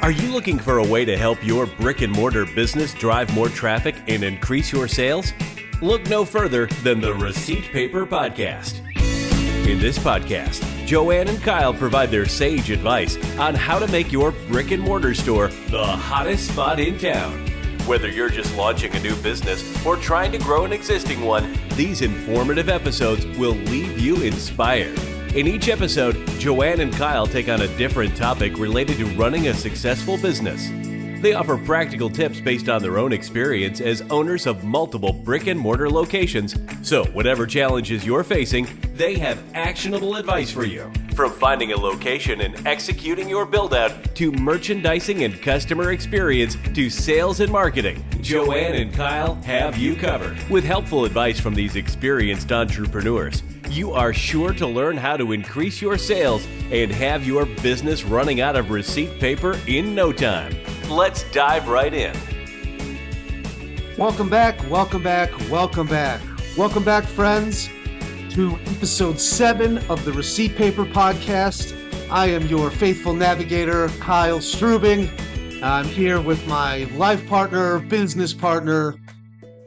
Are you looking for a way to help your brick-and-mortar business drive more traffic and increase your sales? Look no further than the Receipt Paper Podcast. In this podcast, Joanne and Kyle provide their sage advice on how to make your brick-and-mortar store the hottest spot in town. Whether you're just launching a new business or trying to grow an existing one, these informative episodes will leave you inspired. In each episode, Joanne and Kyle take on a different topic related to running a successful business. They offer practical tips based on their own experience as owners of multiple brick-and-mortar locations. So whatever challenges you're facing, they have actionable advice for you. From finding a location and executing your build-out, to merchandising and customer experience, to sales and marketing, Joanne and Kyle have you covered. With helpful advice from these experienced entrepreneurs, you are sure to learn how to increase your sales and have your business running out of receipt paper in no time. Let's dive right in. Welcome back, friends, to episode 7 of the Receipt Paper Podcast. I am your faithful navigator, Kyle Strubing. I'm here with my life partner, business partner,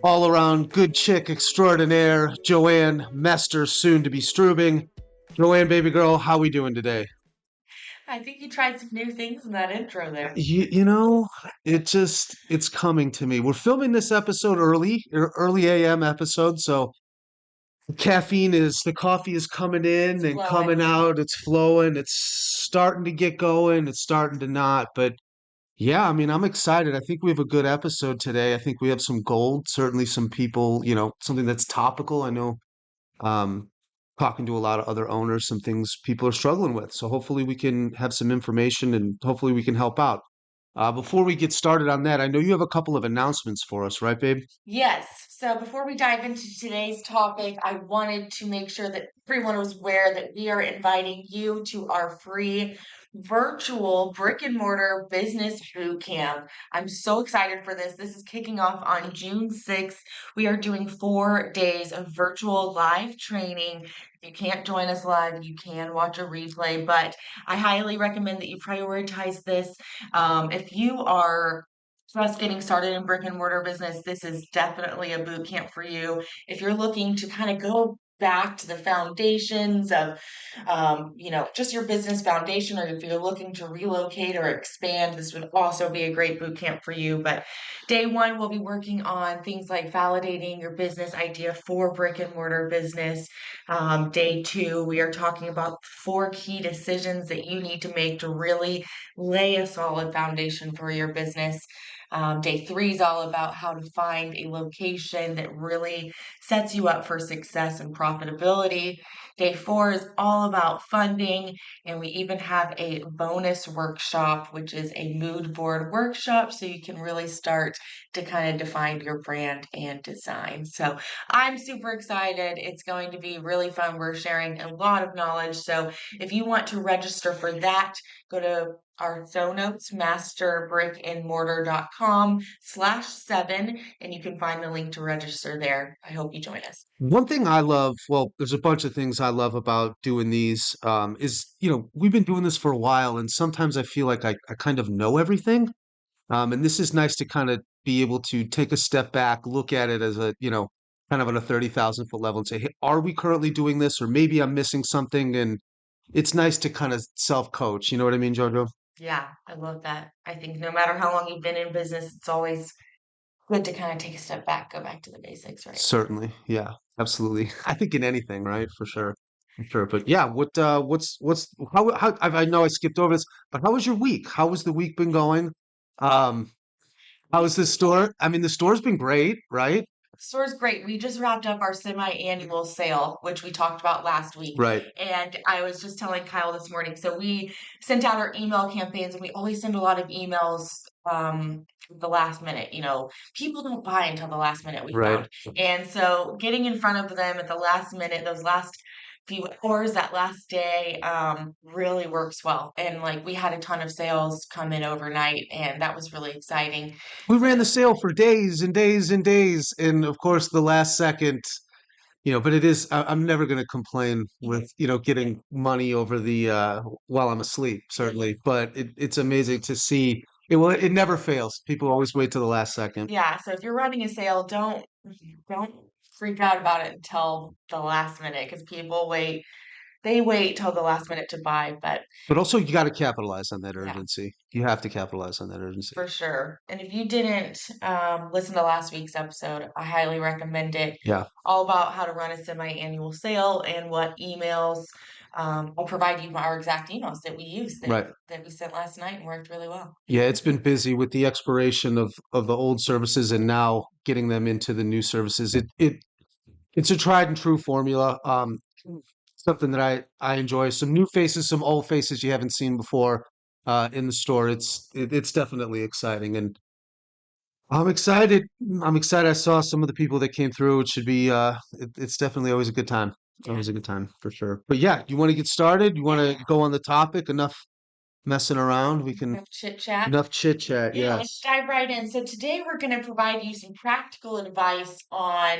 all-around good chick extraordinaire, Joanne Mester, soon to be Strubing. Joanne, baby girl, how we doing today? I think you tried some new things in that intro there. You know, it's coming to me. We're filming this episode early AM episode, so the coffee is coming in and coming out, it's flowing, it's starting to get going, it's starting to not, but yeah, I mean, I'm excited. I think we have a good episode today. I think we have some gold, certainly some people, something that's topical. I know, talking to a lot of other owners, some things people are struggling with. So hopefully we can have some information and hopefully we can help out. Before we get started on that, I know you have a couple of announcements for us, right, babe? Yes. So before we dive into today's topic, I wanted to make sure that everyone was aware that we are inviting you to our free virtual brick-and-mortar business boot camp. I'm so excited for this. This is kicking off on June 6th. We are doing 4 days of virtual live training. If you can't join us live, you can watch a replay, but I highly recommend that you prioritize this. If you are just getting started in brick and mortar business, this is definitely a boot camp for you. If you're looking to kind of go back to the foundations of, just your business foundation, or if you're looking to relocate or expand, this would also be a great boot camp for you. But day 1, we'll be working on things like validating your business idea for brick and mortar business. Day 2, we are talking about 4 key decisions that you need to make to really lay a solid foundation for your business. Day 3 is all about how to find a location that really sets you up for success and profitability. Day 4 is all about funding, and we even have a bonus workshop, which is a mood board workshop, so you can really start to kind of define your brand and design. So I'm super excited. It's going to be really fun. We're sharing a lot of knowledge. So if you want to register for that, go to our show notes, masterbrickandmortar.com/7, and you can find the link to register there. I hope you join us. One thing I love, well, there's a bunch of things I love about doing these, is, we've been doing this for a while, and sometimes I feel like I kind of know everything. And this is nice to kind of be able to take a step back, look at it as kind of on a 30,000-foot level and say, hey, are we currently doing this? Or maybe I'm missing something. And it's nice to kind of self-coach. You know what I mean, Jojo? Yeah, I love that. I think no matter how long you've been in business, it's always good to kind of take a step back, go back to the basics, right? Certainly. Yeah, absolutely. I think in anything, right? For sure. For sure. But yeah, I know I skipped over this, but how was your week? How has the week been going? Um, how is this store? I mean, the store's been great, right? Store's great. We just wrapped up our semi-annual sale, which we talked about last week. Right. And I was just telling Kyle this morning. So we sent out our email campaigns, and we always send a lot of emails the last minute. People don't buy until the last minute, we found. And so getting in front of them at the last minute, those last few hours, that last day, really works well. And we had a ton of sales come in overnight, and that was really exciting. We ran the sale for days and days and days. And of course, the last second, but it is, I'm never going to complain with, getting money over the, while I'm asleep, certainly. But it's amazing to see it. Well, it never fails. People always wait till the last second. Yeah, so if you're running a sale, don't freak out about it until the last minute because people wait. They wait till the last minute to buy, but But also, you got to capitalize on that yeah. urgency. You have to capitalize on that urgency. For sure. And if you didn't listen to last week's episode, I highly recommend it. Yeah, All about how to run a semi-annual sale and what emails. I'll provide you our exact emails that we used right. that we sent last night and worked really well. Yeah, it's been busy with the expiration of the old services and now getting them into the new services. It's a tried and true formula. Something that I enjoy. Some new faces, some old faces you haven't seen before in the store. It's definitely exciting, and I'm excited. I'm excited. I saw some of the people that came through. It should be it's definitely always a good time. Yeah. Always a good time for sure. But yeah, you want to get started? You want to go on the topic? Enough messing around. We can Enough chit chat. enough chit chat. Yeah, let's Yes. dive right in. So today we're going to provide you some practical advice on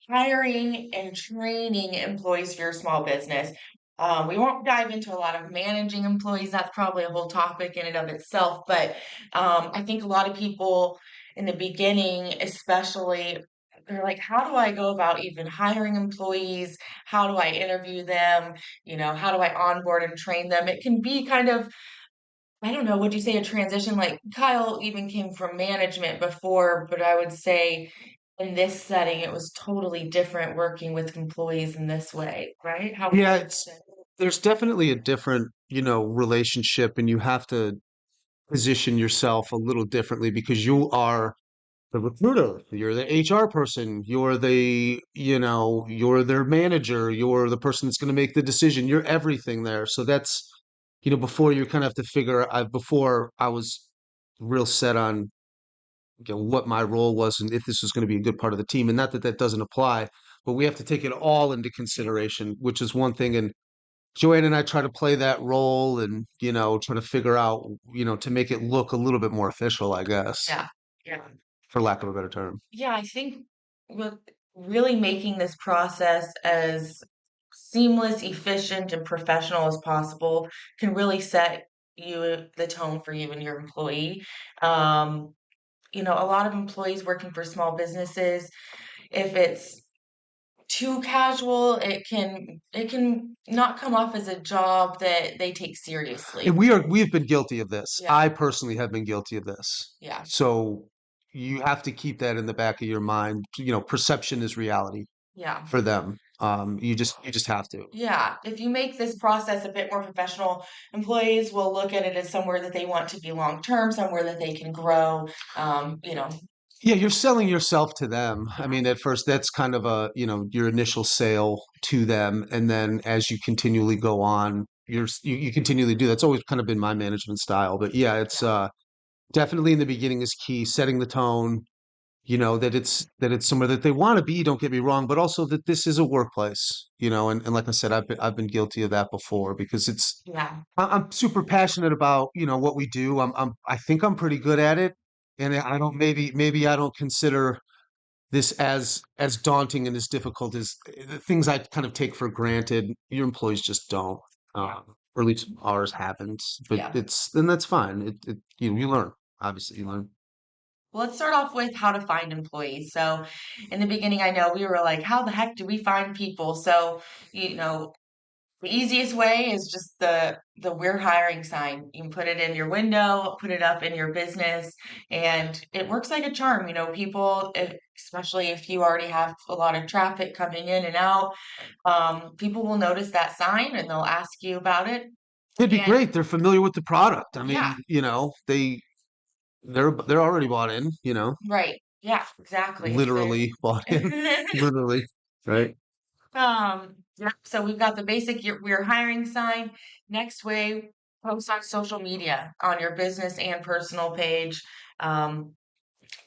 hiring and training employees for your small business. We won't dive into a lot of managing employees. That's probably a whole topic in and of itself. But I think a lot of people in the beginning, especially, they're like, how do I go about even hiring employees? How do I interview them? How do I onboard and train them? It can be kind of I don't know, would you say a transition? Like Kyle even came from management before, but I would say in this setting, it was totally different working with employees in this way, right? How would Yeah, you it's say? there's definitely a different, relationship, and you have to position yourself a little differently because you are the recruiter, you're the HR person, you're their manager, you're the person that's going to make the decision, you're everything there. So that's, before you kind of have to before I was real set on, what my role was and if this was going to be a good part of the team. And not that that doesn't apply, but we have to take it all into consideration, which is one thing. And Joanne and I try to play that role and, try to figure out, to make it look a little bit more official, I guess, Yeah, yeah. for lack of a better term. Yeah, I think with really making this process as seamless, efficient, and professional as possible can really set the tone for you and your employee. Um, a lot of employees working for small businesses, if it's too casual, it can not come off as a job that they take And seriously. we've been guilty of this. Yeah, I personally have been guilty of this. yeah, So you have to keep that in the back of your mind. Perception is reality yeah. for them. You just have to. Yeah, if you make this process a bit more professional, employees will look at it as somewhere that they want to be long term, somewhere that they can grow. Um, you know, Yeah, you're selling yourself to them. I mean, at first that's kind of your initial sale to them, and then as you continually go on, you continually do that. It's always kind of been my management style. But yeah, it's yeah, definitely in the beginning is key, setting the tone, that it's somewhere that they want to be, don't get me wrong, but also that this is a workplace, and like I said, I've been guilty of that before because yeah, I'm super passionate about, what we do. I think I'm pretty good at it. And I don't, maybe I don't consider this as daunting and as difficult as the things I kind of take for granted. Your employees just don't, or at least ours haven't, but yeah. then that's fine. You learn, obviously you learn. Well, let's start off with how to find employees. So, in the beginning, I know we were like, how the heck do we find people? So, you know, the easiest way is just the we're hiring sign. You can put it in your window, put it up in your business, and it works like a charm. People, especially if you already have a lot of traffic coming in and out, people will notice that sign and they'll ask you about it. It'd be And great. They're familiar with the product. I yeah, mean, they're already bought in, right. Yeah, exactly. If they're literally bought in, literally, right? yeah, so we've got the basic we're hiring sign. Next way, post on social media on your business and personal page. Um,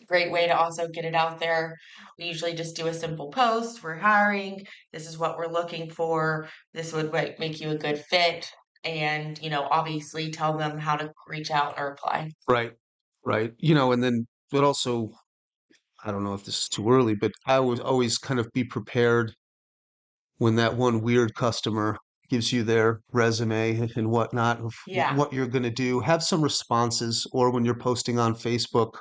Great way to also get it out there. We usually just do a simple post. We're hiring. This is what we're looking for. This would make you a good fit. And, obviously tell them how to reach out or apply. Right, right. And then, but also, I don't know if this is too early, but I would always kind of be prepared when that one weird customer gives you their resume and whatnot of Yeah. what you're going to do. Have some responses, or when you're posting on Facebook,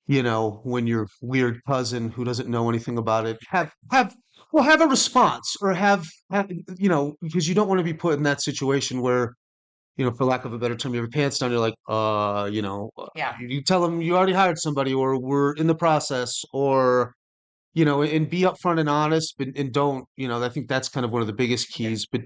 you know, when your weird cousin who doesn't know anything about it, have a response, or have you know, because you don't want to be put in that situation where, you know, for lack of a better term, you have your pants down, you're like, you know, Yeah. you tell them you already hired somebody, or we're in the process, or, you know, and be upfront and honest, and don't, you know, I think that's kind of one of the biggest keys, but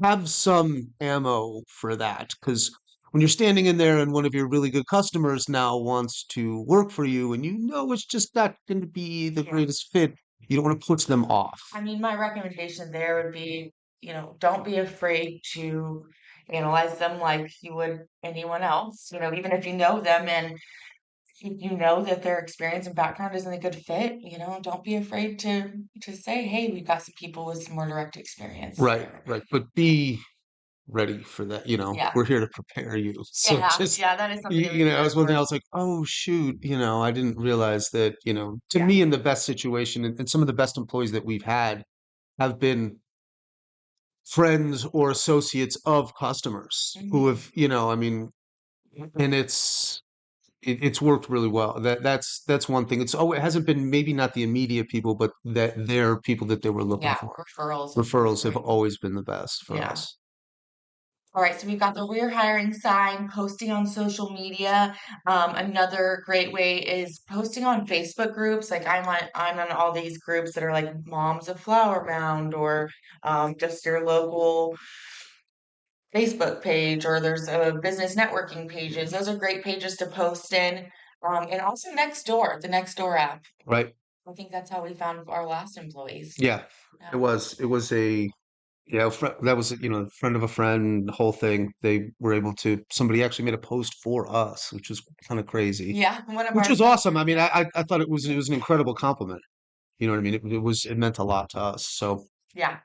have some ammo for that, because when you're standing in there and one of your really good customers now wants to work for you and you know it's just not going to be the Yeah. greatest fit, you don't want to push them off. I mean, my recommendation there would be, don't be afraid to analyze them like you would anyone else, even if you know them and you know that their experience and background isn't a good fit, don't be afraid to say, hey, we've got some people with some more direct experience Right, there. right. But be ready for that. You know, Yeah. we're here to prepare you. So Yeah. just, Yeah, that is something to be I prepared was one thing I for. was like, oh, shoot, you know, I didn't realize that, you know, to Yeah. me, in the best situation, and some of the best employees that we've had have been friends or associates of customers who Mhm. have, you know, I mean, and it's worked really well. That's one thing. It hasn't been, maybe not the immediate people, but that they're people that they were looking Yeah, for. referrals, of course, Referrals have right? always been the best for Yeah. us. All right, so we've got the we're hiring sign, posting on social media. Another great way is posting on Facebook groups. Like I'm on all these groups that are like Moms of Flower Mound, or just your local Facebook page, or there's a business networking pages. Those are great pages to post in. And also Nextdoor, the Nextdoor app. Right. I think that's how we found our last employees. Yeah. Yeah. It was a, yeah, that was, you know, a friend of a friend, the whole thing. They were able to, somebody actually made a post for us, which was kind of crazy, Yeah, one of which our was awesome. I mean, I thought it was an incredible compliment. You know what I mean? It meant a lot to us. So yeah.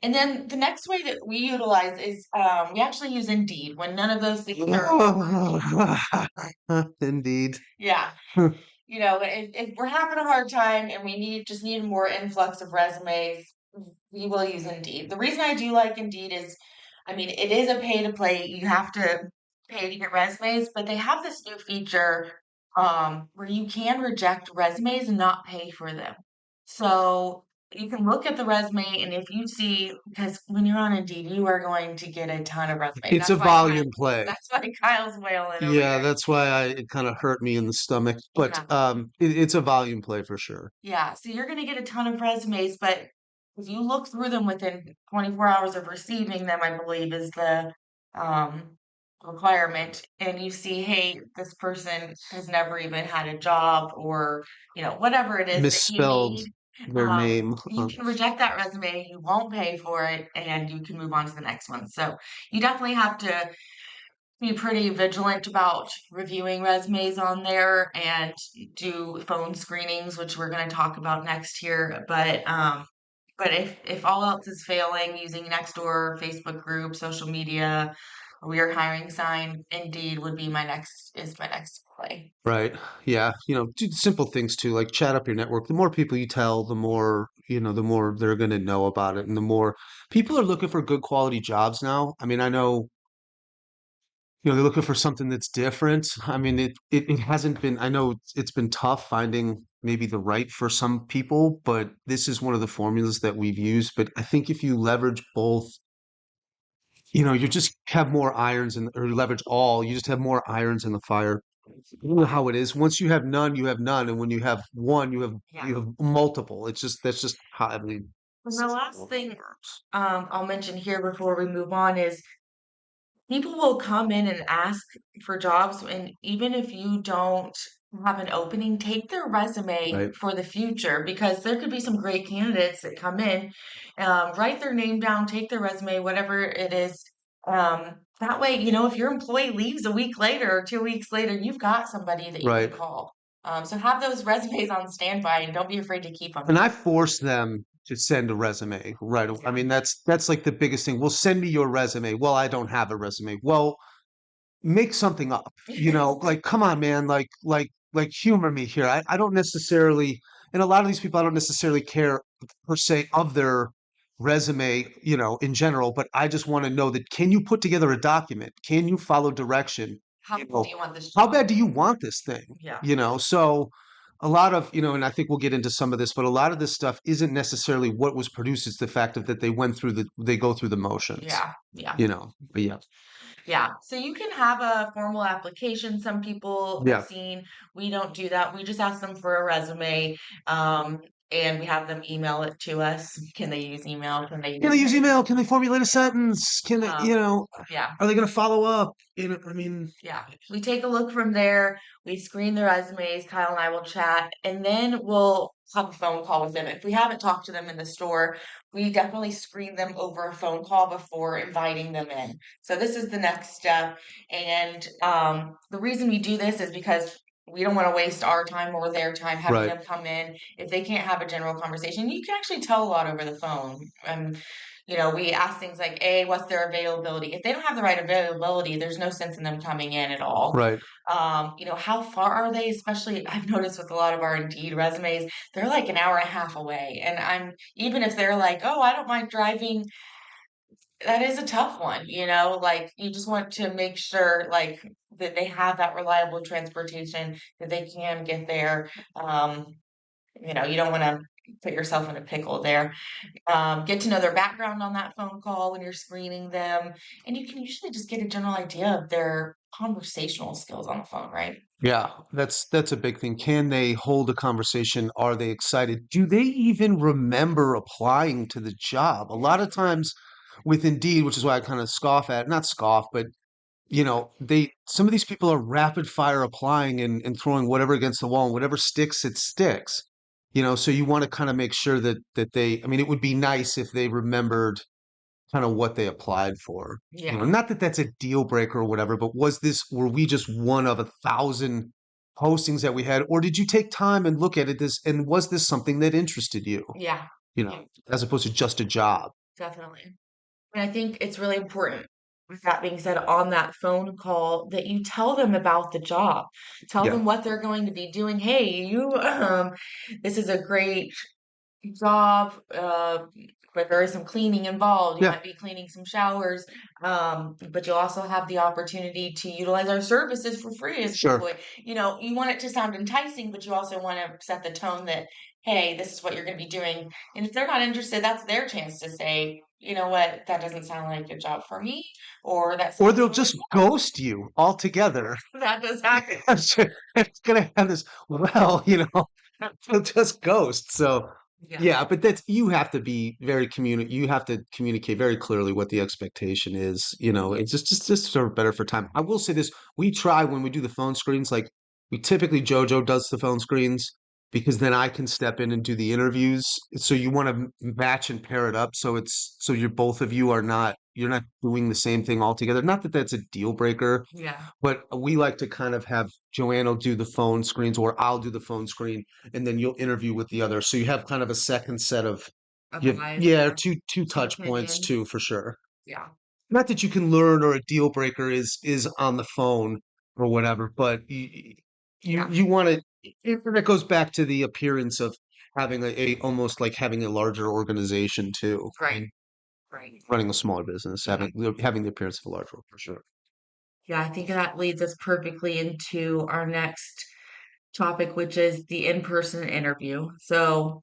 And then the next way that we utilize is we actually use Indeed when none of those things are. indeed. Yeah. If we're having a hard time and we just need a more influx of resumes, we will use Indeed. The reason I do like Indeed is, I mean, it is a pay to play. You have to pay to get resumes, but they have this new feature where you can reject resumes and not pay for them. So you can look at the resume, and if you see, because when you're on Indeed, you are going to get a ton of resumes. It's a That's why volume play. that's why Kyle's wailing over Yeah, here. that's why it kind of hurt me in the stomach. But Yeah. it's a volume play for sure. Yeah, so you're going to get a ton of resumes, but if you look through them within 24 hours of receiving them, I believe is the um, requirement, and you see, hey, this person has never even had a job, or whatever it is that you Misspelled need, their name. you can reject that resume. You won't pay for it, and you can move on to the next one. So you definitely have to be pretty vigilant about reviewing resumes on there and do phone screenings, which we're going to talk about next here. But if all else is failing, using Nextdoor, Facebook group, social media, we are hiring sign, Indeed would be my next play. Right. Yeah. You know, do simple things too, like chat up your network. The more people you tell, the more, you know, the more they're going to know about it. And the more people are looking for good quality jobs now. I mean, I know, you know, they're looking for something that's different. I mean, it hasn't been, I know it's been tough finding maybe the right for some people, but this is one of the formulas that we've used. But I think if you leverage both, you know, you just have more irons in, or leverage all, you just have more irons in the fire. You know how it is. Once you have none, you have none, and when you have one, Yeah. you have multiple. It's just, that's just how, I mean, And the last thing I'll mention here before we move on is people will come in and ask for jobs, and even if you don't have an opening, take their resume right, for the future, because there could be some great candidates that come in. Write their name down, take their resume, whatever it is. That way, if your employee leaves a week later or 2 weeks later, you've got somebody that you can right. call. So have those resumes on standby and don't be afraid to keep them. And I force them to send a resume right away. I Yeah. mean, that's like the biggest thing. Well, send me your resume. Well, I don't have a resume. Well, make something up. You know, like, come on, man. Like humor me here. I don't necessarily, and a lot of these people, I don't necessarily care per se of their resume, in general, but I just want to know that, can you put together a document? Can you follow direction? How You bad know, do you want this how job? bad do you want this thing? Yeah. So a lot of, and I think we'll get into some of this, but a lot of this stuff isn't necessarily what was produced. It's the fact of that they go through the motions, Yeah. Yeah. but yeah, Yeah. So you can have a formal application. Some people I've yeah. seen, we don't do that. We just ask them for a resume, and we have them email it to us. Can they use email? Can they Can they use use email? Can they formulate a sentence? Can they, um, yeah. are they going to follow up? I mean, Yeah, we take a look from there. We screen the resumes. Kyle and I will chat, and then we'll have a phone call with them. If we haven't talked to them in the store, we definitely screen them over a phone call before inviting them in. So this is the next step. And the reason we do this is because we don't want to waste our time or their time having right, them come in if they can't have a general conversation. You can actually tell a lot over the phone. We ask things like, A, what's their availability? If they don't have the right availability, there's no sense in them coming in at all. right. How far are they? Especially, I've noticed with a lot of our Indeed resumes, they're like an hour and a half away. And even if they're like, oh, I don't mind driving, that is a tough one, like you just want to make sure like that they have that reliable transportation, that they can get there. You don't want to put yourself in a pickle there. Get to know their background on that phone call when you're screening them. And you can usually just get a general idea of their conversational skills on the phone, right? Yeah, that's a big thing. Can they hold a conversation? Are they excited? Do they even remember applying to the job? A lot of times with Indeed, which is why I kind of scoff at, not scoff, but some of these people are rapid fire applying and throwing whatever against the wall, and whatever sticks, it sticks. So you want to kind of make sure that I mean, it would be nice if they remembered kind of what they applied for. Yeah. Not that that's a deal breaker or whatever, but were we just one of 1,000 postings that we had, or did you take time and look at and was this something that interested you? Yeah. Yeah, As opposed to just a job. definitely. And I think it's really important, with that being said, on that phone call, that you tell them about the job. Tell Yeah. them what they're going to be doing. Hey, this is a great job, but there is some cleaning involved. You Yeah. might be cleaning some showers, but you'll also have the opportunity to utilize our services for free as an Sure. employee. You want it to sound enticing, but you also want to set the tone that, hey, this is what you're going to be doing. And if they're not interested, that's their chance to say, you know what, that doesn't sound like a job for me, or that Or sounds they'll really just fun. ghost you altogether. That does happen. It's gonna have this, well, they'll just ghost. So Yeah. yeah, but you have to be you have to communicate very clearly what the expectation is. It's just sort of better for time. I will say this, we try when we do the phone screens, like we typically JoJo does the phone screens because then I can step in and do the interviews. So you want to match and pair it up so you're both of you you're not doing the same thing altogether. Not that that's a deal breaker, Yeah. but we like to kind of have Joanne will do the phone screens, or I'll do the phone screen, and then you'll interview with the other. So you have kind of a second set of, Otherwise, yeah, yeah. two Two touch points opinions. too, for sure. Yeah. Not that you can learn or a deal breaker is on the phone or whatever, but Yeah. you want to. That goes back to the appearance of having almost like having a larger organization too. Right. Right. Running a smaller business, having the appearance of a larger one, for sure. Yeah, I think that leads us perfectly into our next topic, which is the in-person interview. So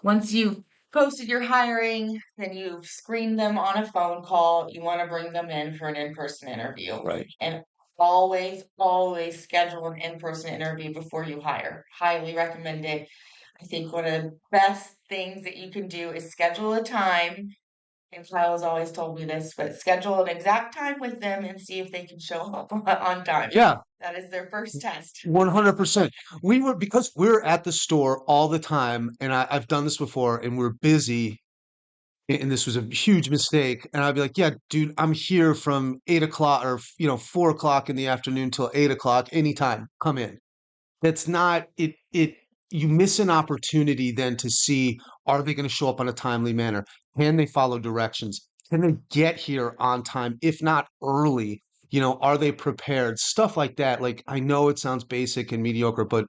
once you've posted your hiring, then you've screened them on a phone call. You want to bring them in for an in-person interview. Right. And always, always schedule an in-person interview before you hire. Highly recommend it. I think one of the best things that you can do is schedule a time. And Kyle has always told me this, but schedule an exact time with them and see if they can show up on time. Yeah, That is their first test. 100%. Because we're at the store all the time, and I've done this before, and we're busy, and this was a huge mistake. And I'd be like, yeah, dude, I'm here from 8 o'clock or, 4 o'clock in the afternoon till 8 o'clock, anytime, come in. That's not it. You miss an opportunity then to see, are they going to show up on a timely manner? Can they follow directions? Can they get here on time? If not early, are they prepared? Stuff like that. Like, I know it sounds basic and mediocre, but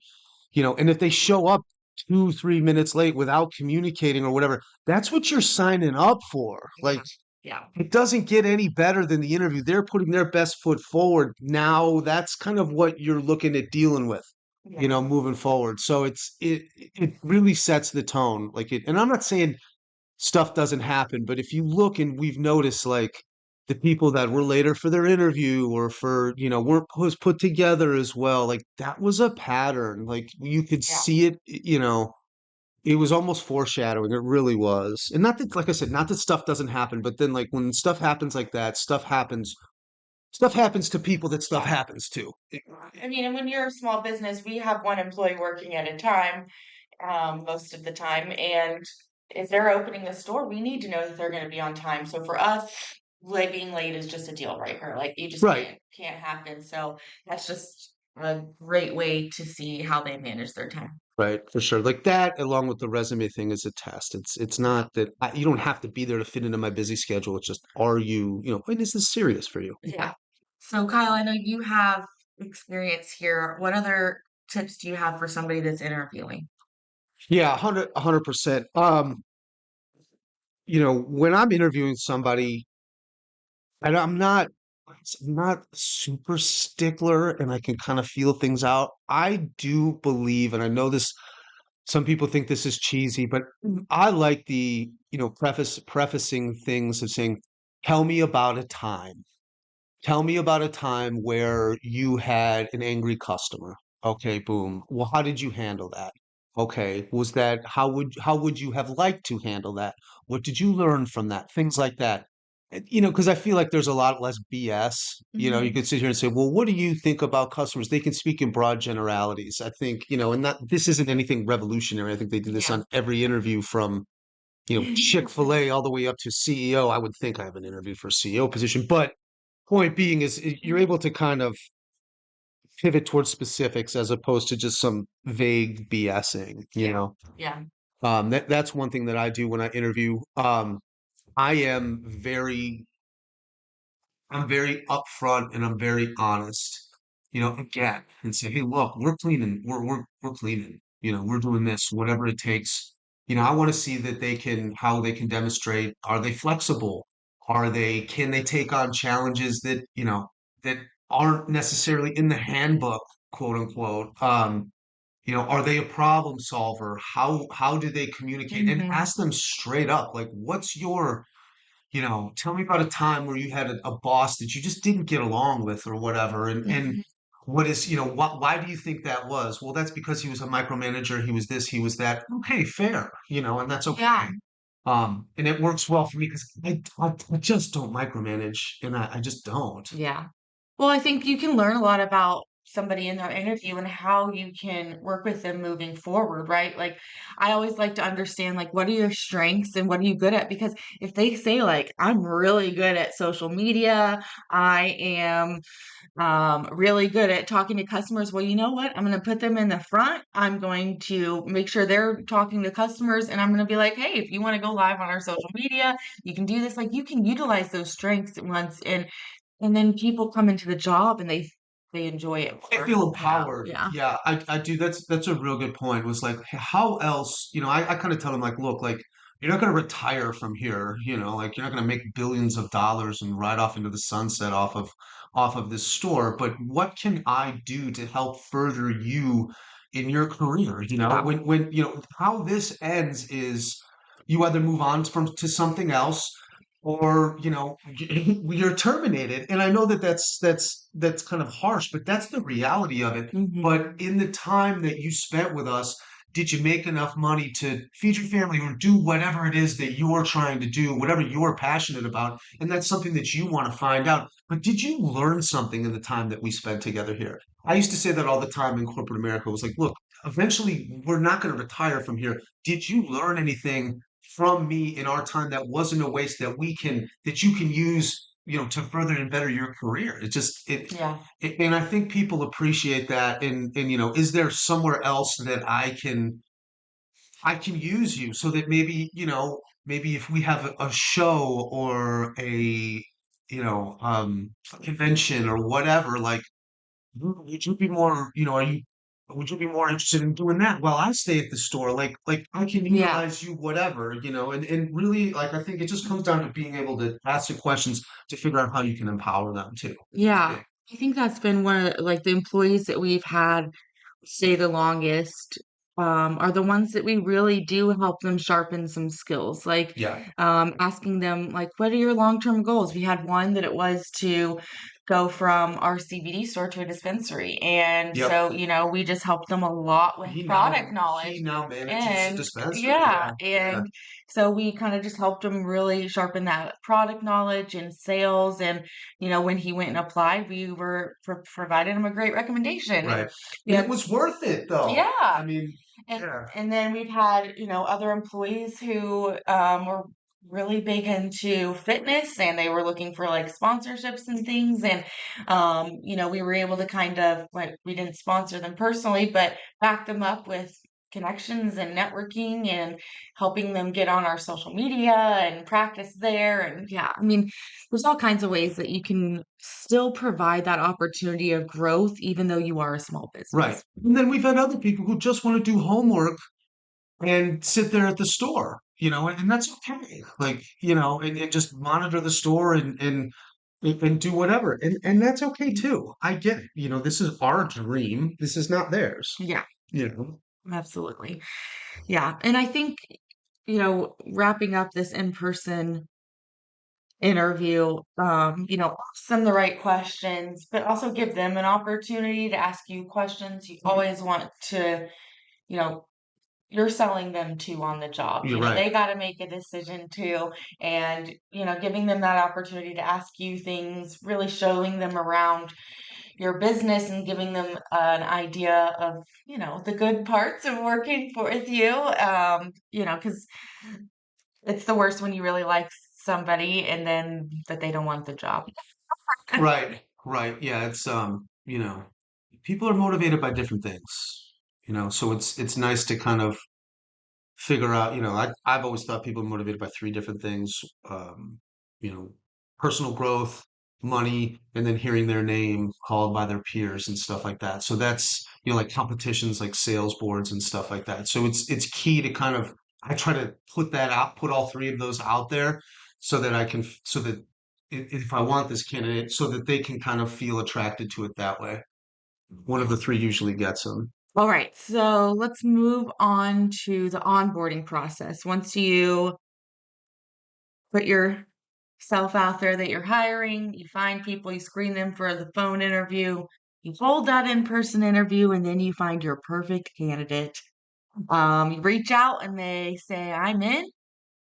and if they show up 2, 3 minutes late without communicating or whatever, that's what you're signing up for. Like, Yeah. it doesn't get any better than the interview. They're putting their best foot forward. Now that's kind of what you're looking at dealing with, Yeah. moving forward. So it really sets the tone. Like it, and I'm not saying stuff doesn't happen, but if you look and we've noticed like the people that were later for their interview or for, weren't was put together as well, like that was a pattern. Like you could Yeah. see it, it was almost foreshadowing. It really was. And not that, like I said, not that stuff doesn't happen, but then like when stuff happens like that, stuff happens to people that stuff Yeah. happens to. I mean, and when you're a small business, we have one employee working at a time, most of the time. And if they're opening the store, we need to know that they're going to be on time. So for us, being late is just a deal breaker. Like you just Right. can't happen. So that's just a great way to see how they manage their time. Right, for sure. Like that, along with the resume thing, is a test. It's not that you don't have to be there to fit into my busy schedule. It's just, are you, and is this serious for you? Yeah. So Kyle, I know you have experience here. What other tips do you have for somebody that's interviewing? Yeah, 100%. When I'm interviewing somebody, and I'm not super stickler, and I can kind of feel things out. I do believe, and I know this. Some people think this is cheesy, but I like the, prefacing things of saying, "Tell me about a time." Tell me about a time where you had an angry customer. Okay, boom. Well, how did you handle that? Okay, was that how would you have liked to handle that? What did you learn from that? Things like that. Because I feel like there's a lot less BS. You could sit here and say, "Well, what do you think about customers?" They can speak in broad generalities. I think, and that this isn't anything revolutionary. I think they do this Yeah. on every interview from, Chick-fil-A all the way up to CEO. I would think I have an interview for a CEO position, but point being is you're able to kind of pivot towards specifics as opposed to just some vague BSing, Yeah. that's one thing that I do when I interview. I am very I'm very upfront and I'm very honest, again, and say, hey, look, we're cleaning, we're cleaning, we're doing this, whatever it takes. I want to see that how they can demonstrate, are they flexible? Can they take on challenges that aren't necessarily in the handbook, quote unquote? Are they a problem solver? How do they communicate? And hmm ask them straight up, like, tell me about a time where you had a boss that you just didn't get along with or whatever. And what is, why do you think that was? Well, that's because he was a micromanager. He was this, he was that. Okay, fair, and that's Yeah. okay. And it works well for me because I just don't micromanage, and I just don't. Yeah. Well, I think you can learn a lot about somebody in their interview and how you can work with them moving forward, right? Like, I always like to understand, like, what are your strengths and what are you good at? Because if they say, like, I'm really good at social media, I am really good at talking to customers. Well, you know what? I'm going to put them in the front. I'm going to make sure they're talking to customers, and I'm going to be like, hey, if you want to go live on our social media, you can do this. Like, you can utilize those strengths at once, and then people come into the job and they enjoy it I more. feel Yeah, empowered. yeah. Yeah, I do. That's a real good point. Was like, how else? I kind of tell them like, look, like you're not going to retire from here. Like you're not going to make billions of dollars and ride off into the sunset off of this store. But what can I do to help further you in your career? Yeah. When how this ends is you either move on to something else or you're terminated. And I know that that's kind of harsh, but that's the reality of it. hmm But in the time that you spent with us, did you make enough money to feed your family or do whatever it is that you're trying to do, whatever you're passionate about? And that's something that you want to find out. But did you learn something in the time that we spent together here? I used to say that all the time in corporate America. It was like, look, eventually we're not going to retire from here. Did you learn anything from me in our time that wasn't a waste that you can use, to further and better your career? It just Yeah. and I think people appreciate that. And is there somewhere else that I can use you so that maybe if we have a show or a convention or whatever, like would you be more, are you would you be more interested in doing that while I stay at the store? Like I can Yeah. utilize you, whatever, and really, like, I think it just comes down to being able to ask the questions to figure out how you can empower them too. I Yeah. think. I think that's been one of like the employees that we've had stay the longest, are the ones that we really do help them sharpen some skills, like, Yeah. asking them, like, "What are your long-term goals?" We had one that it was to go from our CBD store to a dispensary, and Yep. so, we just helped them a lot with product He knowledge, now manages a and dispensary. yeah, Yeah. Yeah. and so we kinda just helped him really sharpen that product knowledge and sales, and, when he went and applied, we were provided him a great recommendation, and Right. we And it had was worth it though. yeah. I mean, And yeah. and then we've had, other employees who were really big into fitness and they were looking for like sponsorships and things. And we were able to kind of like we didn't sponsor them personally, but back them up with connections and networking and helping them get on our social media and practice there. And yeah, I mean, there's all kinds of ways that you can still provide that opportunity of growth, even though you are a small Right. business. And then we've had other people who just want to do homework and sit there at the store, and that's okay. Like, and just monitor the store and do whatever. And that's okay too. I get it. This is our dream. This is not theirs, Yeah, you know. absolutely. Yeah, and I think, wrapping up this in-person interview, ask them the right questions, but also give them an opportunity to ask you questions. You always want to, you know, you're selling them too on the job. You're right. They got to make a decision too. And, giving them that opportunity to ask you things, really showing them around your business and giving them an idea of, the good parts of working with you. Because it's the worst when you really like somebody and then that they don't want the job. Right. Right. Yeah. It's, people are motivated by different things, so it's nice to kind of figure out, I've always thought people are motivated by three different things, um, you know, personal growth, money, and then hearing their name called by their peers and stuff like that. So that's, like competitions like sales boards and stuff like that. So it's key to kind of, I try to put all three of those out there so that so that if I want this candidate, so that they can kind of feel attracted to it that way. One of the three usually gets them. All right, so let's move on to the onboarding process. Once you put yourself out there that you're hiring, you find people, you screen them for the phone interview, you hold that in-person interview, and then you find your perfect candidate. You reach out and they say, I'm in.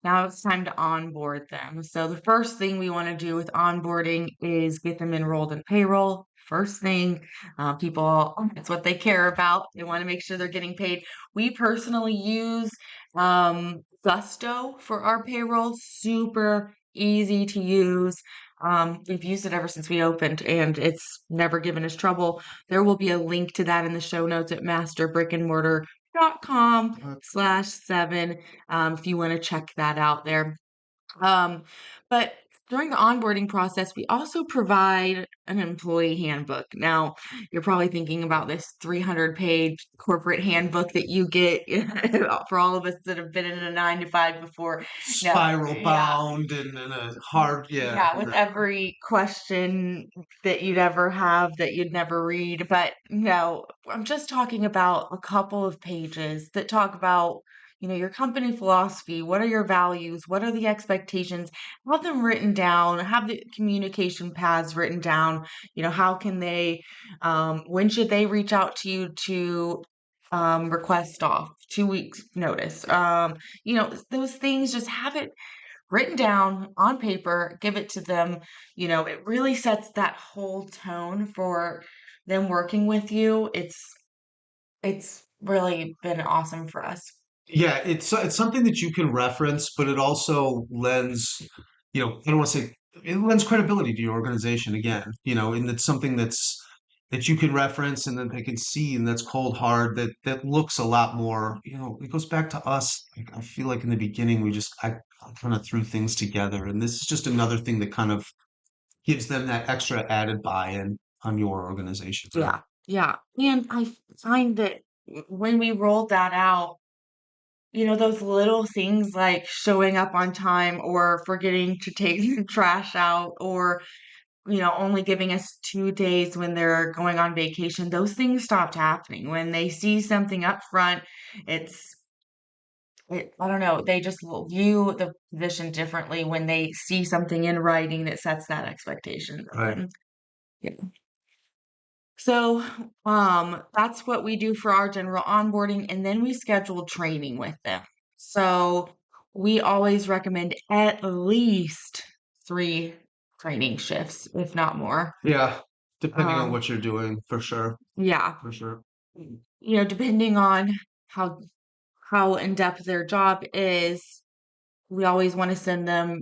Now it's time to onboard them. So the first thing we want to do with onboarding is get them enrolled in payroll. First thing, people, it's what they care about. They want to make sure they're getting paid. We personally use Gusto for our payroll. Super easy to use. We've used it ever since we opened and it's never given us trouble. There will be a link to that in the show notes at masterbrickandmortar.com/7 if you want to check that out there. But during the onboarding process, we also provide an employee handbook. Now, you're probably thinking about this 300-page corporate handbook that you get for all of us that have been in a 9 to 5 before. No, Spiral yeah. bound and a hard, yeah. Yeah, with every question that you'd ever have that you'd never read. But no, I'm just talking about a couple of pages that talk about, your company philosophy. What are your values? What are the expectations? Have them written down, have the communication paths written down. How can they, when should they reach out to you to request off? 2 weeks notice. Those things, just have it written down on paper, give it to them. It really sets that whole tone for them working with you. It's really been awesome for us. Yeah, it's something that you can reference, but it also lends, I don't want to say it lends credibility to your organization again, and it's something that you can reference and that they can see and that's cold hard that looks a lot more, it goes back to us. Like, I feel like in the beginning I kind of threw things together, and this is just another thing that kind of gives them that extra added buy-in on your organization. Yeah. Yeah. And I find that when we rolled that out, those little things like showing up on time or forgetting to take the trash out or, only giving us 2 days when they're going on vacation, those things stopped happening. When they see something up front, it's, I don't know, they just will view the position differently when they see something in writing that sets that expectation. Right. Yeah. So, that's what we do for our general onboarding, and then we schedule training with them. So, we always recommend at least 3 training shifts, if not more. Yeah. Depending on Um, what you're doing, for sure. yeah, For sure. depending on how in depth their job is, we always want to send them,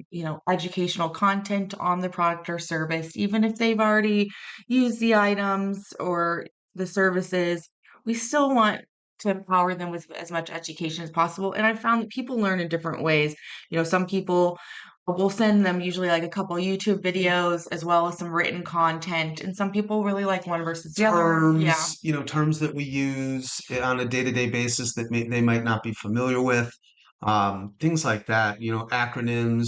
educational content on the product or service, even if they've already used the items or the services. We still want to empower them with as much education as possible. And I found that people learn in different ways. Some people will send them usually like a couple YouTube videos as well as some written content, and some people really like one versus the other. Yeah, Terms that we use on a day-to-day basis that they might not be familiar with, things like that, acronyms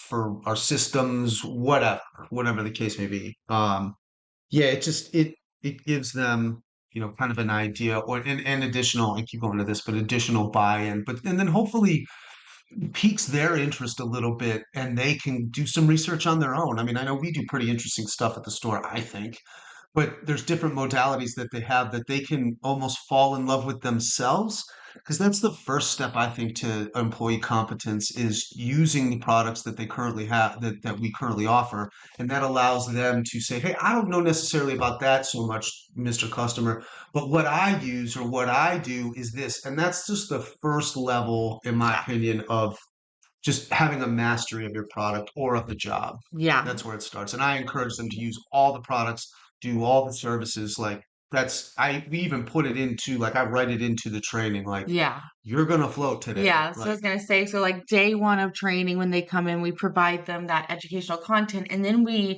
for our systems, whatever the case may be. Yeah, it gives them, kind of an idea or an additional, I keep going to this, but additional buy-in, but and then hopefully piques their interest a little bit and they can do some research on their own. I mean, I know we do pretty interesting stuff at the store, I think, but there's different modalities that they have that they can almost fall in love with themselves, because that's the first step, I think, to employee competence is using the products that they currently have, that we currently offer, and that allows them to say, hey, I don't know necessarily about that so much, Mr. Customer, but what I use or what I do is this. And that's just the first level, in my opinion, of just having a mastery of your product or of the job. yeah, That's where it starts. And I encourage them to use all the products, do all the services. Like we even put it into, like, I write it into the training, like, yeah. you're going to float today. Yeah, so I Like, was gonna say, so like day one of training, when they come in, we provide them that educational content, and then we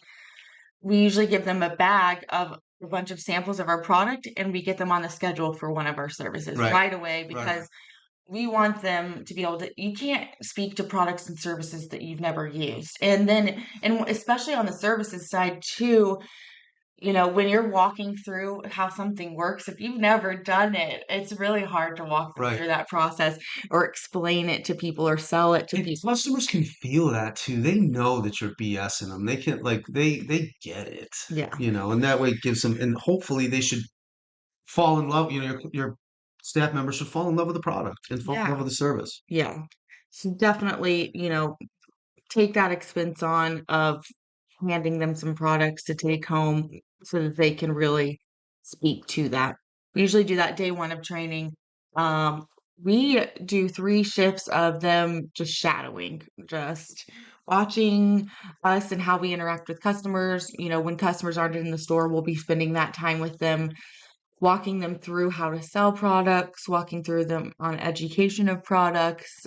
usually give them a bag of a bunch of samples of our product, and we get them on the schedule for one of our services right, right away right, because we want them to be able to. You can't speak to products and services that you've never used, and especially on the services side too. When you're walking through how something works, if you've never done it, it's really hard to walk them right. through that process or explain it to people or sell it to And people. customers can feel that too. They know that you're BSing them. They can, like, they get it, Yeah. and that way it gives them, and hopefully they should fall in love. Your staff members should fall in love with the product and fall in love Yeah. with the service. Yeah. So definitely, take that expense on of handing them some products to take home so that they can really speak to that. We usually do that day one of training. Um, we do 3 shifts of them just shadowing, just watching us and how we interact with customers. When customers aren't in the store, we'll be spending that time with them, walking them through how to sell products, walking through them on education of products.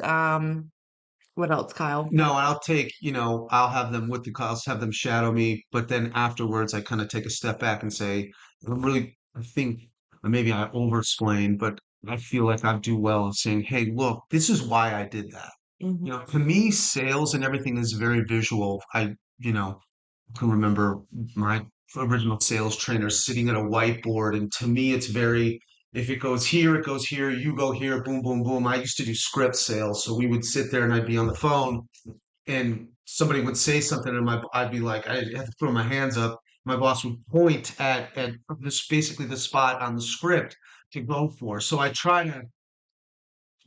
What else, Kyle? No, I'll have them with I'll have them shadow me, but then afterwards I kind of take a step back and say, I think maybe I over explain, but I feel like I do well in saying, hey, look, this is why I did that. Mhm. To me, sales and everything is very visual. Can remember my original sales trainer sitting at a whiteboard, and to me, it's very, if it goes here, it goes here, you go here, boom, boom, boom. I used to do script sales, so we would sit there and I'd be on the phone, and somebody would say something, and I'd be like, I have to throw my hands up. My boss would point at this, basically the spot on the script to go for. So I try to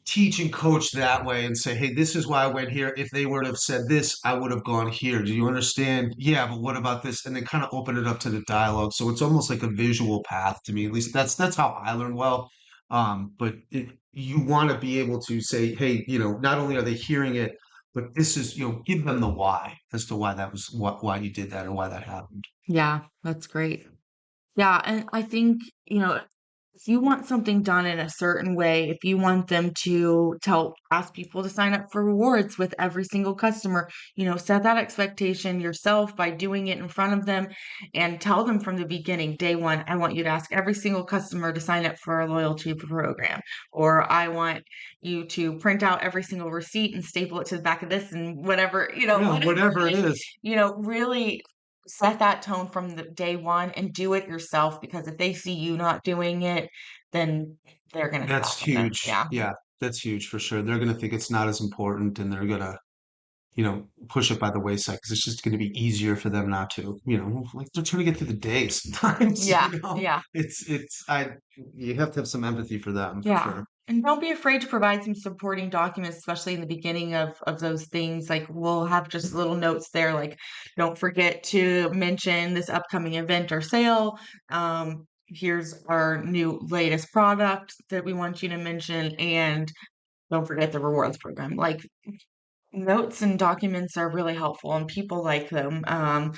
teach and coach that way and say, hey, this is why I went here. If they would have said this, I would have gone here. Do you understand? Yeah, but what about this? And then kind of open it up to the dialogue. So it's almost like a visual path to me. At least that's how I learn well. But you want to be able to say, hey, not only are they hearing it, but this is, give them the why as to why that was why you did that and why that happened. Yeah, that's great. Yeah, and I think, if you want something done in a certain way, if you want them to ask people to sign up for rewards with every single customer, set that expectation yourself by doing it in front of them and tell them from the beginning, day one, I want you to ask every single customer to sign up for a loyalty program, or I want you to print out every single receipt and staple it to the back of this and whatever, Yeah, whatever it it is, is. really set that tone from the day one and do it yourself, because if they see you not doing it, then they're gonna That's stop with it. huge. Yeah. Yeah, that's huge for sure. They're gonna think it's not as important, and they're gonna, push it by the wayside because it's just gonna be easier for them not to. Like they're trying to get through the day sometimes. Yeah. Yeah. You have to have some empathy for them for Yeah. sure. And don't be afraid to provide some supporting documents, especially in the beginning of those things. Like we'll have just little notes there, like don't forget to mention this upcoming event or sale. Here's our new latest product that we want you to mention, and don't forget the rewards program. Like notes and documents are really helpful and people like them. I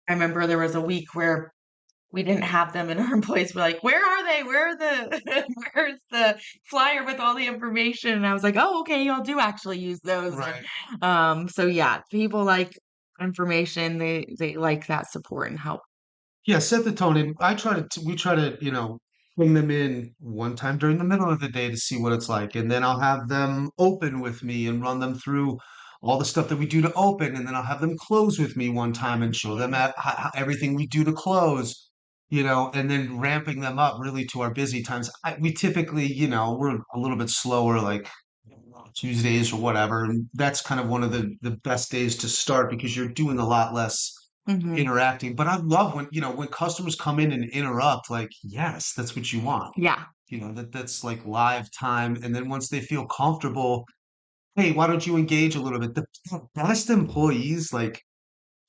remember there was a week where we didn't have them and our employees were like, where are they? Where are where's the flyer with all the information? And I was like, oh, okay, y'all do actually use those. Right. So yeah, people like information. They like that support and help. Yeah, set the tone. And we try to, bring them in one time during the middle of the day to see what it's like. And then I'll have them open with me and run them through all the stuff that we do to open. And then I'll have them close with me one time and show them everything we do to close, and then ramping them up really to our busy times. We typically, we're a little bit slower, like Tuesdays or whatever. And that's kind of one of the best days to start because you're doing a lot less Hmm. interacting. But I love when customers come in and interrupt, like, yes, that's what you want. Yeah. That's like live time. And then once they feel comfortable, hey, why don't you engage a little bit? The best employees, like,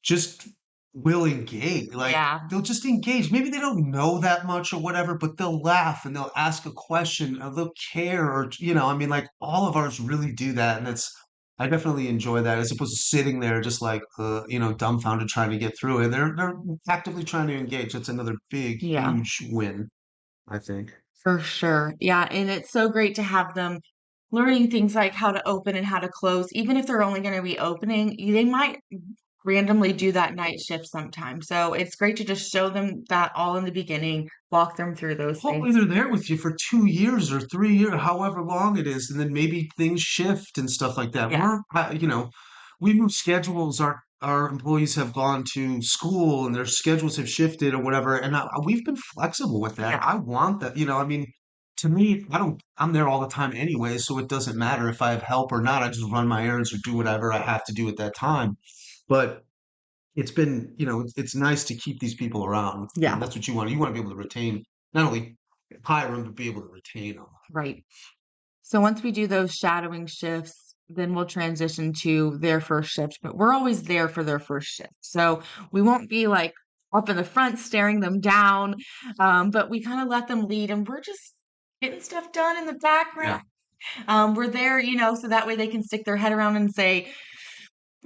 just will engage. Like, Yeah. they'll just engage. Maybe they don't know that much or whatever, but they'll laugh and they'll ask a question or they'll care or, I mean, like, all of ours really do that. And I definitely enjoy that as opposed to sitting there just like, dumbfounded trying to get through it. They're actively trying to engage. That's another big, Yeah. huge win, I think. For sure. Yeah. And it's so great to have them learning things like how to open and how to close, even if they're only going to be opening, they might randomly do that night shift sometimes. So it's great to just show them that all in the beginning, walk them through those Hopefully things. they're there with you for 2 years or 3 years, however long it is, and then maybe things shift and stuff like that. Yeah. We move schedules. Our employees have gone to school and their schedules have shifted or whatever, and we've been flexible with that. Yeah. I want that. I mean, to me, I'm there all the time anyway, so it doesn't matter if I have help or not. I just run my errands or do whatever I have to do at that time. But it's been, it's nice to keep these people around. Yeah. That's what you want. You want to be able to retain, not only hire them, but be able to retain them. Right. So once we do those shadowing shifts, then we'll transition to their first shift, but we're always there for their first shift. So we won't be like up in the front staring them down, but we kind of let them lead and we're just getting stuff done in the Yeah. background. We're there, so that way they can stick their head around and say,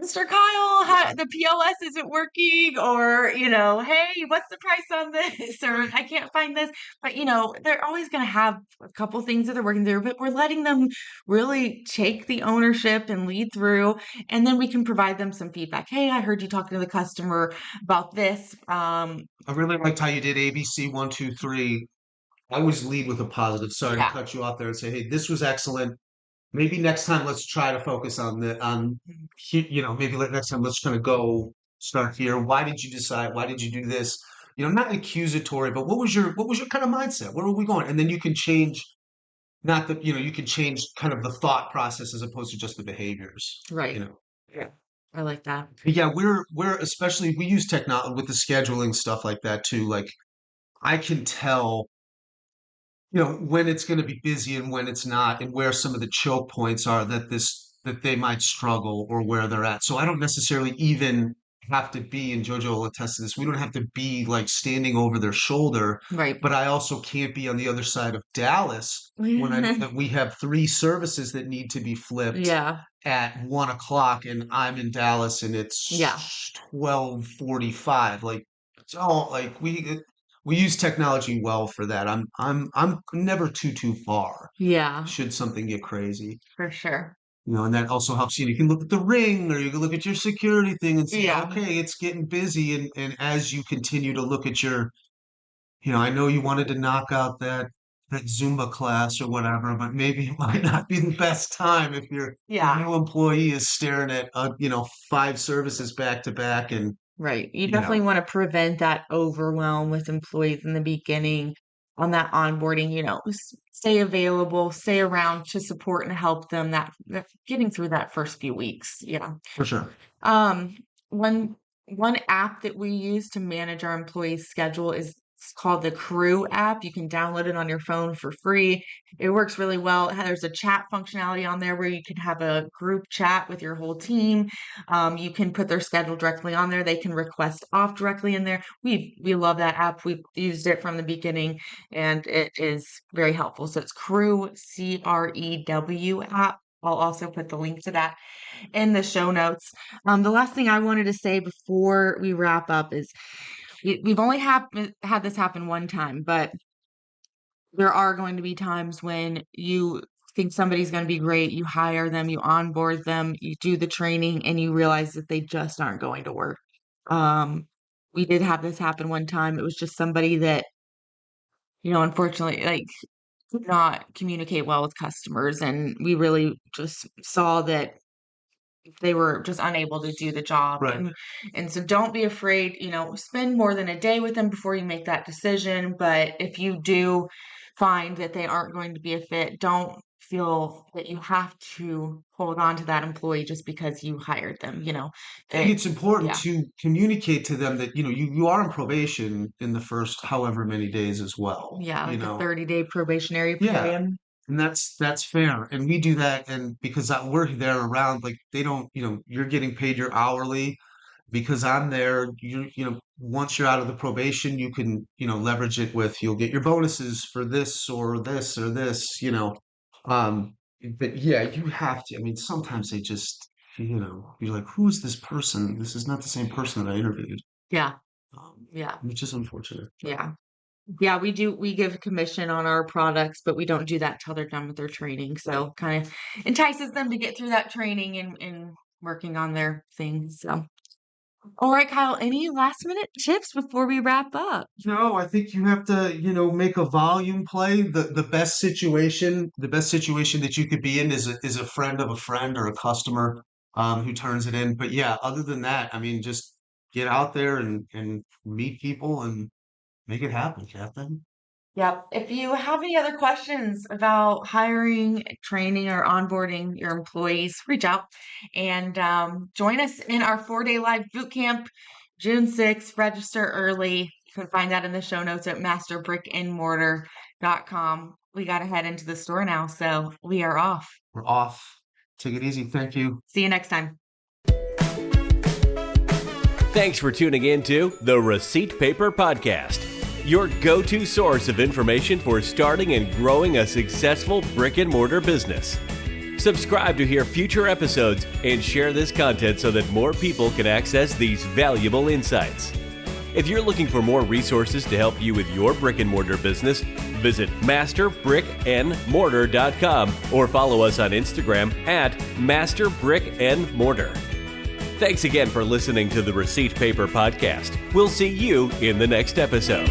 Mr. Kyle, the POS isn't working, or, hey, what's the price on this? Or I can't find this. But, they're always going to have a couple things that they're working through, but we're letting them really take the ownership and lead through. And then we can provide them some feedback. Hey, I heard you talking to the customer about this. I really liked how you did ABC 1, 2, 3. I always lead with a positive. Sorry to Yeah. cut you off there and say, hey, this was excellent. Maybe next time let's try to focus maybe next time let's kind of go start here. Why did you decide? Why did you do this? Not accusatory, but what was your kind of mindset? Where are we going? And then you can change, not the, you can change kind of the thought process as opposed to just the behaviors. Right. Yeah. I like that. But yeah, we're especially we use technology with the scheduling stuff like that too. Like I can tell when it's going to be busy and when it's not, and where some of the choke points are that they might struggle or where they're at. So I don't necessarily even have to be, and Jojo will attest to this, we don't have to be like standing over their shoulder, Right. but I also can't be on the other side of Dallas when we have 3 services that need to be flipped Yeah. at 1 o'clock and I'm in Dallas and it's Yeah. 12:45. Like it's all like we use technology well for that. I'm never too far Yeah, should something get crazy. for sure. And that also helps you. You can look at the ring or you can look at your security thing and say, Yeah. okay, it's getting busy. And as you continue to look at I know you wanted to knock out that Zumba class or whatever, but maybe it might not be the best time if your Yeah. new employee is staring at, 5 services back to back and, Right. You you definitely know, want to prevent that overwhelm with employees in the beginning on that onboarding, stay available, stay around to support and help them that getting through that first few weeks. Yeah. for sure. Um, one one app that we use to manage our employees' schedule is it's called the Crew app. You can download it on your phone for free. It works really well. There's a chat functionality on there where you can have a group chat with your whole team. You can put their schedule directly on there. They can request off directly in there. We love that app. We've used it from the beginning, and it is very helpful. So it's Crew, CREW app. I'll also put the link to that in the show notes. The last thing I wanted to say before we wrap up is we've only had this happen one time, but there are going to be times when you think somebody's going to be great, you hire them, you onboard them, you do the training, and you realize that they just aren't going to work. We did have this happen one time. It was just somebody that, unfortunately, like, could not communicate well with customers, and we really just saw that they were just unable to do the job. Right. And so don't be afraid, spend more than a day with them before you make that decision. But if you do find that they aren't going to be a fit, don't feel that you have to hold on to that employee just because you hired them, I think it's important yeah. to communicate to them that, you are on probation in the first however many days as well. Yeah, like a 30-day probationary Yeah. period. And that's fair. And we do that. And because we're there around, like they don't, you're getting paid your hourly because I'm there. Once you're out of the probation, you can, leverage it with, you'll get your bonuses for this or this or this. Um, but yeah, you have to. I mean, sometimes they just, you're like, who is this person? This is not the same person that I interviewed. Yeah. Um, Yeah. which is unfortunate. Yeah. Yeah, we give commission on our products, but we don't do that till they're done with their training. So kind of entices them to get through that training and working on their things. So, all right, Kyle, any last minute tips before we wrap up? No, I think you have to, make a volume play. The best situation that you could be in is a friend of a friend or a customer who turns it in. But yeah, other than that, I mean, just get out there and meet people and make it happen, Captain. Yep. If you have any other questions about hiring, training, or onboarding your employees, reach out and join us in our 4-day live boot camp, June 6th. Register early. You can find that in the show notes at masterbrickandmortar.com. We got to head into the store now, so we are off. We're off. Take it easy. Thank you. See you next time. Thanks for tuning in to the Receipt Paper Podcast, your go-to source of information for starting and growing a successful brick-and-mortar business. Subscribe to hear future episodes and share this content so that more people can access these valuable insights. If you're looking for more resources to help you with your brick-and-mortar business, visit masterbrickandmortar.com or follow us on Instagram at masterbrickandmortar. Thanks again for listening to the Receipt Paper Podcast. We'll see you in the next episode.